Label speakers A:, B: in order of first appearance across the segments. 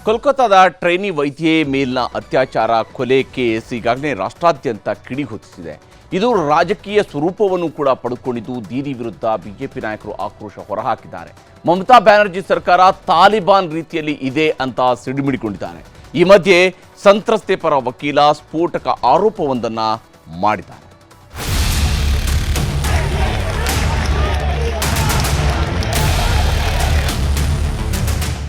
A: ಕೋಲ್ಕತ್ತಾದ trainee ವೈದ್ಯೆ ಮೇಲಿನ ಅತ್ಯಾಚಾರ ಕೊಲೆ ಕೇಸ್ ಈಗಾಗಲೇ ರಾಷ್ಟ್ರಾದ್ಯಂತ ಕಿಡಿಹೊತ್ತಿಸಿದೆ. ಇದು ರಾಜಕೀಯ ಸ್ವರೂಪವನ್ನು ಕೂಡ ಪಡೆದುಕೊಂಡಿದ್ದು ದೀದಿ ವಿರುದ್ಧ ಬಿಜೆಪಿ ನಾಯಕರು ಆಕ್ರೋಶ ಹೊರಹಾಕಿದ್ದಾರೆ. ಮಮತಾ ಬ್ಯಾನರ್ಜಿ ಸರ್ಕಾರ ತಾಲಿಬಾನ್ ರೀತಿಯಲ್ಲಿ ಇದೆ ಅಂತ ಸಿಡಿಮಿಡಿಕೊಂಡಿದ್ದಾರೆ. ಈ ಮಧ್ಯೆ ಸಂತ್ರಸ್ತೆ ಪರ ವಕೀಲ ಸ್ಫೋಟಕ ಆರೋಪವೊಂದನ್ನು ಮಾಡಿದ್ದಾರೆ.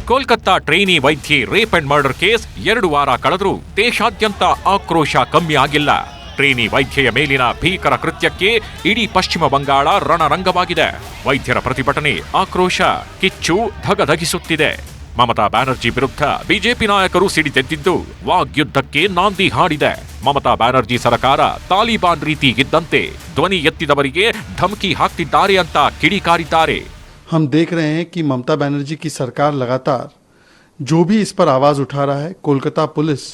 B: ಕೋಲ್ಕತ್ತಾ ಟ್ರೈನಿ ವೈದ್ಯೆ ರೇಪ್ ಅಂಡ್ ಮರ್ಡರ್ ಕೇಸ್ 2 ವಾರ ಕಳೆದರೂ ದೇಶಾದ್ಯಂತ ಆಕ್ರೋಶ ಕಮ್ಮಿ ಆಗಿಲ್ಲ. ಟ್ರೈನಿ ವೈದ್ಯೆಯ ಮೇಲಿನ ಭೀಕರ ಕೃತ್ಯಕ್ಕೆ ಇಡೀ ಪಶ್ಚಿಮ ಬಂಗಾಳ ರಣರಂಗವಾಗಿದೆ. ವೈದ್ಯರ ಪ್ರತಿಭಟನೆ, ಆಕ್ರೋಶ, ಕಿಚ್ಚು ಧಗಧಗಿಸುತ್ತಿದೆ. ಮಮತಾ ಬ್ಯಾನರ್ಜಿ ವಿರುದ್ಧ ಬಿಜೆಪಿ ನಾಯಕರು ಸಿಡಿದೆದ್ದಿದ್ದು ವಾಗ್ಯುದ್ಧಕ್ಕೆ ನಾಂದಿ ಹಾಡಿದೆ. ಮಮತಾ ಬ್ಯಾನರ್ಜಿ ಸರ್ಕಾರ ತಾಲಿಬಾನ್ ರೀತಿ ಇದ್ದಂತೆ ಧ್ವನಿ ಎತ್ತಿದವರಿಗೆ ಧಮಕಿ ಹಾಕ್ತಿದ್ದಾರೆ ಅಂತ ಕಿಡಿಕಾರಿದ್ದಾರೆ.
C: हम देख रहे हैं कि ममता बनर्जी की सरकार लगातार जो भी इस पर आवाज़ उठा रहा है, कोलकाता पुलिस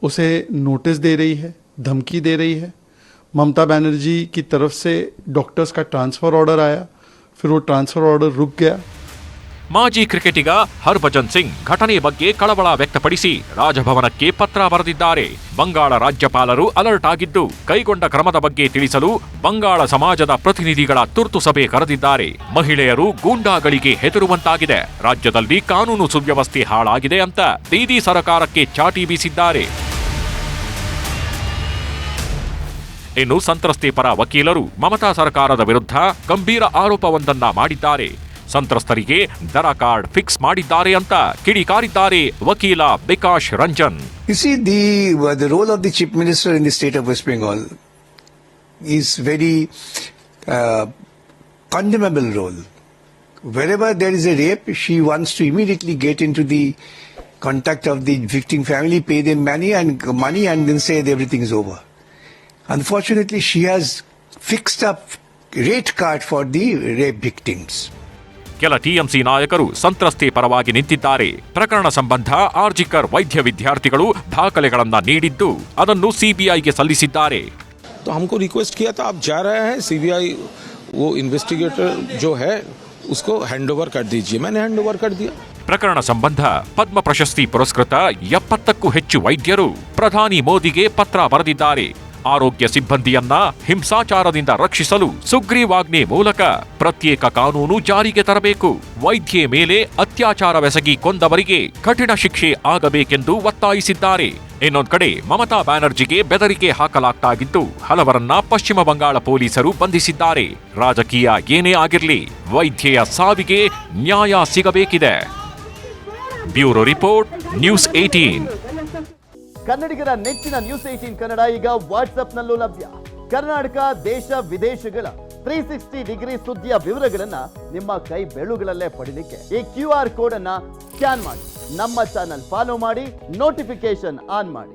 C: उसे नोटिस दे रही है, धमकी दे रही है. ममता बनर्जी की तरफ से डॉक्टर्स का ट्रांसफ़र ऑर्डर आया, फिर वो ट्रांसफ़र ऑर्डर रुक गया.
B: ಮಾಜಿ ಕ್ರಿಕೆಟಿಗ ಹರ್ಭಜನ್ ಸಿಂಗ್ ಘಟನೆ ಬಗ್ಗೆ ಕಳವಳ ವ್ಯಕ್ತಪಡಿಸಿ ರಾಜಭವನಕ್ಕೆ ಪತ್ರ ಬರೆದಿದ್ದಾರೆ. ಬಂಗಾಳ ರಾಜ್ಯಪಾಲರು ಅಲರ್ಟ್ ಆಗಿದ್ದು ಕೈಗೊಂಡ ಕ್ರಮದ ಬಗ್ಗೆ ತಿಳಿಸಲು ಬಂಗಾಳ ಸಮಾಜದ ಪ್ರತಿನಿಧಿಗಳ ತುರ್ತು ಸಭೆ ಕರೆದಿದ್ದಾರೆ. ಮಹಿಳೆಯರು ಗೂಂಡಾಗಳಿಗೆ ಹೆದರುವಂತಾಗಿದೆ, ರಾಜ್ಯದಲ್ಲಿ ಕಾನೂನು ಸುವ್ಯವಸ್ಥೆ ಹಾಳಾಗಿದೆ ಅಂತ ದೀದಿ ಸರ್ಕಾರಕ್ಕೆ ಚಾಟಿ ಬೀಸಿದ್ದಾರೆ. ಇನ್ನು ಸಂತ್ರಸ್ತೆ ಪರ ವಕೀಲರು ಮಮತಾ ಸರ್ಕಾರದ ವಿರುದ್ಧ ಗಂಭೀರ ಆರೋಪವೊಂದನ್ನ ಮಾಡಿದ್ದಾರೆ. ಸಂತ್ರಸ್ತರಿಗೆ ದರ ಕಾರ್ಡ್ ಫಿಕ್ಸ್ ಮಾಡಿದ್ದಾರೆ ಅಂತ ಕಿಡಿಕಾರಿದ್ದಾರೆ ವಕೀಲ Bikash Ranjan.
D: You see, the role of the Chief Minister in the state of West Bengal is very condemnable role. Wherever there is a rape, she wants to immediately get into the contact of the victim family, pay them money and then say that everything is over. Unfortunately, she has fixed up rate card for the rape victims.
B: ಕೆಲ TMC ನಾಯಕರು ಸಂತ್ರಸ್ತೆ ಪರವಾಗಿ ನಿಂತಿದ್ದಾರೆ. ಪ್ರಕರಣ ಸಂಬಂಧ ಆರ್ಜಿಕರ್ ವೈದ್ಯ ವಿದ್ಯಾರ್ಥಿಗಳು ದಾಖಲೆಗಳನ್ನ ನೀಡಿದ್ದು ಅದನ್ನು ಸಿಬಿಐಗೆ ಸಲ್ಲಿಸಿದ್ದಾರೆ.
E: तो हमको रिक्वेस्ट किया था आप जा रहे हैं सीबीआई वो इन्वेस्टिगेटर जो है उसको हैंडओवर कर दीजिए. मैंने हैंडओवर कर दिया.
B: ಪ್ರಕರಣ ಸಂಬಂಧ ಪದ್ಮ ಪ್ರಶಸ್ತಿ ಪುರಸ್ಕೃತ 70ಕ್ಕೂ ಹೆಚ್ಚು ವೈದ್ಯರು ಪ್ರಧಾನಿ ಮೋದಿಗೆ ಪತ್ರ ಬರೆದಿದ್ದಾರೆ. ಆರೋಗ್ಯ ಸಿಬ್ಬಂದಿಯನ್ನ ಹಿಂಸಾಚಾರದಿಂದ ರಕ್ಷಿಸಲು ಸುಗ್ರೀವಾಜ್ಞೆ ಮೂಲಕ ಪ್ರತ್ಯೇಕ ಕಾನೂನು ಜಾರಿಗೆ ತರಬೇಕು. ವೈದ್ಯೆ ಮೇಲೆ ಅತ್ಯಾಚಾರವೆಸಗಿ ಕೊಂದವರಿಗೆ ಕಠಿಣ ಶಿಕ್ಷೆ ಆಗಬೇಕೆಂದು ಒತ್ತಾಯಿಸಿದ್ದಾರೆ. ಇನ್ನೊಂದು ಕಡೆ ಮಮತಾ ಬ್ಯಾನರ್ಜಿಗೆ ಬೆದರಿಕೆ ಹಾಕಲಾಗ್ತಾಗಿದ್ದು ಹಲವರನ್ನ ಪಶ್ಚಿಮ ಬಂಗಾಳ ಪೊಲೀಸರು ಬಂಧಿಸಿದ್ದಾರೆ. ರಾಜಕೀಯ ಏನೇ ಆಗಿರಲಿ ವೈದ್ಯೆಯ ಸಾವಿಗೆ ನ್ಯಾಯ ಸಿಗಬೇಕಿದೆ. Bureau report, news 18.
F: ಕನ್ನಡಿಗರ ನೆಚ್ಚಿನ ನ್ಯೂಸ್ 18 ಕನ್ನಡ ಈಗ ವಾಟ್ಸ್ಆಪ್ನಲ್ಲೂ ಲಭ್ಯ. ಕರ್ನಾಟಕ, ದೇಶ, ವಿದೇಶಗಳ 360 ಡಿಗ್ರಿ ಸುದ್ದಿಯ ವಿವರಗಳನ್ನ ನಿಮ್ಮ ಕೈ ಬೆರಳುಗಳಲ್ಲೇ ಪಡಿಲಿಕ್ಕೆ ಈ QR ಕೋಡ್ ಅನ್ನ ಸ್ಕ್ಯಾನ್ ಮಾಡಿ ನಮ್ಮ ಚಾನಲ್ ಫಾಲೋ ಮಾಡಿ, ನೋಟಿಫಿಕೇಶನ್ ಆನ್ ಮಾಡಿ.